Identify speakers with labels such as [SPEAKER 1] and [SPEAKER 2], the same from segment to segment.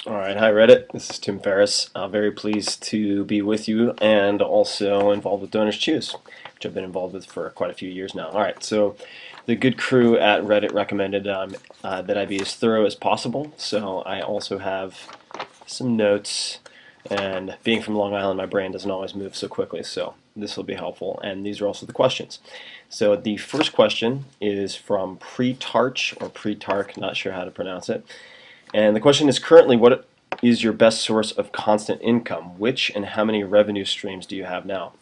[SPEAKER 1] Alright, hi Reddit. This is Tim Ferris. Very pleased to be with you and also involved with Donors Choose, which I've been involved with for quite a few years now. Alright, so the good crew at Reddit recommended that I be as thorough as possible, so I also have some notes, and being from Long Island, my brain doesn't always move so quickly, so this will be helpful, and these are also the questions. So the first question is from Pretarch, or Pretarch, not sure how to pronounce it. And the question is currently, what is your best source of constant income? Which and how many revenue streams do you have now?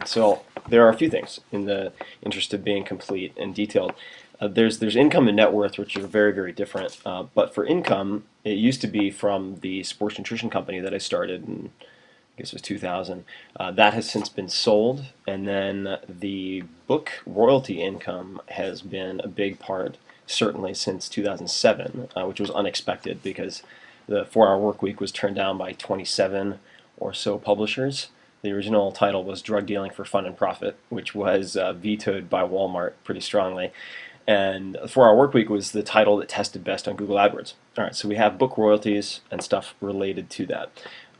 [SPEAKER 1] So there are a few things in the interest of being complete and detailed. There's income and net worth, which are very, very different. But for income, it used to be from the sports nutrition company that I started in, I guess it was 2000. That has since been sold, and then the book royalty income has been a big part, certainly since 2007, which was unexpected because the 4-Hour Work Week was turned down by 27 or so publishers. The original title was Drug Dealing for Fun and Profit, which was vetoed by Walmart pretty strongly. And the 4-Hour Work Week was the title that tested best on Google AdWords. All right, so we have book royalties and stuff related to that.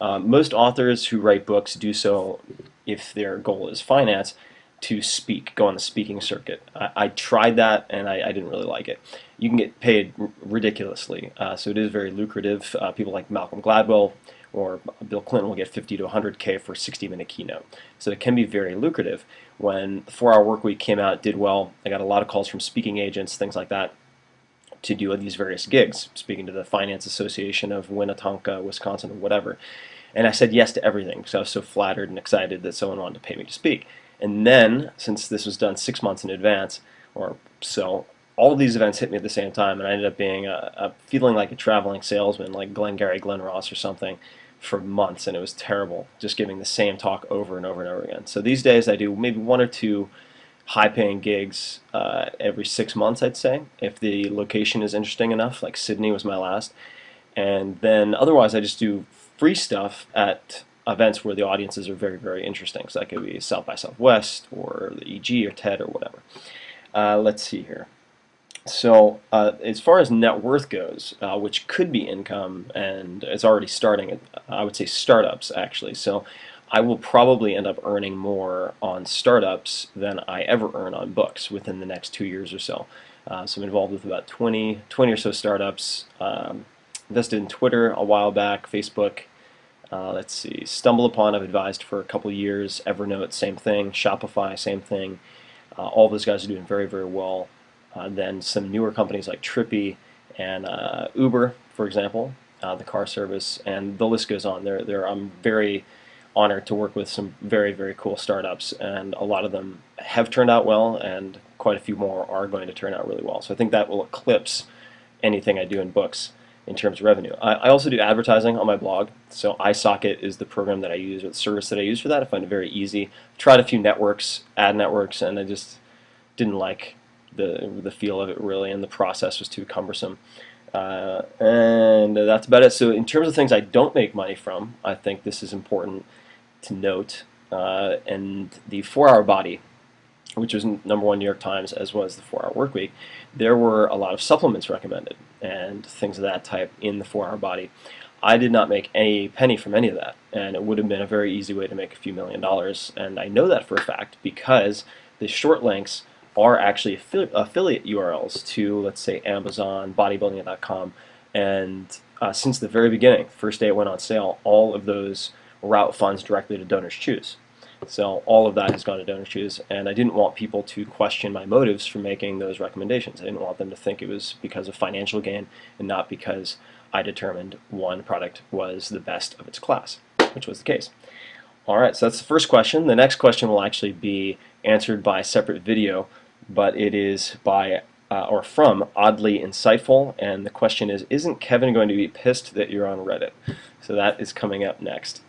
[SPEAKER 1] Most authors who write books do so, if their goal is finance, to speak, go on the speaking circuit. I tried that and I didn't really like it. You can get paid ridiculously, so it is very lucrative. People like Malcolm Gladwell or Bill Clinton will get 50 to 100K for a 60-minute keynote. So it can be very lucrative. When the 4-Hour Work Week came out, it did well. I got a lot of calls from speaking agents, things like that, to do these various gigs, speaking to the Finance Association of Winnetonka, Wisconsin, or whatever. And I said yes to everything because I was so flattered and excited that someone wanted to pay me to speak. And then, since this was done 6 months in advance, or so, all of these events hit me at the same time, and I ended up being feeling like a traveling salesman, like Glengarry Glen Ross or something, for months, and it was terrible, just giving the same talk over and over and over again. So these days I do maybe one or two high-paying gigs every 6 months, I'd say, if the location is interesting enough, like Sydney was my last. And then otherwise I just do free stuff at events where the audiences are very, very interesting. So that could be South by Southwest or the EG or TED or whatever. Let's see here. So as far as net worth goes, which could be income, and it's already starting, I would say startups actually. So I will probably end up earning more on startups than I ever earn on books within the next 2 years or so. So I'm involved with about 20 or so startups. Invested in Twitter a while back, Facebook. Let's see, StumbleUpon I've advised for a couple years. Evernote, same thing. Shopify, same thing. All those guys are doing very, very well. Then some newer companies like Trippy and Uber, for example, the car service, and the list goes on. I'm very honored to work with some very, very cool startups, and a lot of them have turned out well, and quite a few more are going to turn out really well. So I think that will eclipse anything I do in books in terms of revenue. I also do advertising on my blog, so iSocket is the program that I use, or the service that I use for that. I find it very easy. Tried a few networks, ad networks, and I just didn't like the feel of it really, and the process was too cumbersome. And that's about it. So in terms of things I don't make money from, I think this is important to note. And the 4-Hour Body, which was #1 New York Times, as was the 4-Hour Work Week, there were a lot of supplements recommended and things of that type in the 4-Hour Body. I did not make a penny from any of that, and it would have been a very easy way to make a few $1,000,000, and I know that for a fact because the short links are actually affiliate URLs to, let's say, Amazon, bodybuilding.com, and since the very beginning, first day it went on sale, all of those route funds directly to Donors Choose. So all of that has gone to Donors Choose, and I didn't want people to question my motives for making those recommendations. I didn't want them to think it was because of financial gain and not because I determined one product was the best of its class, which was the case. All right, so that's the first question. The next question will actually be answered by a separate video, but it is by or from Oddly Insightful, and the question is, isn't Kevin going to be pissed that you're on Reddit? So that is coming up next.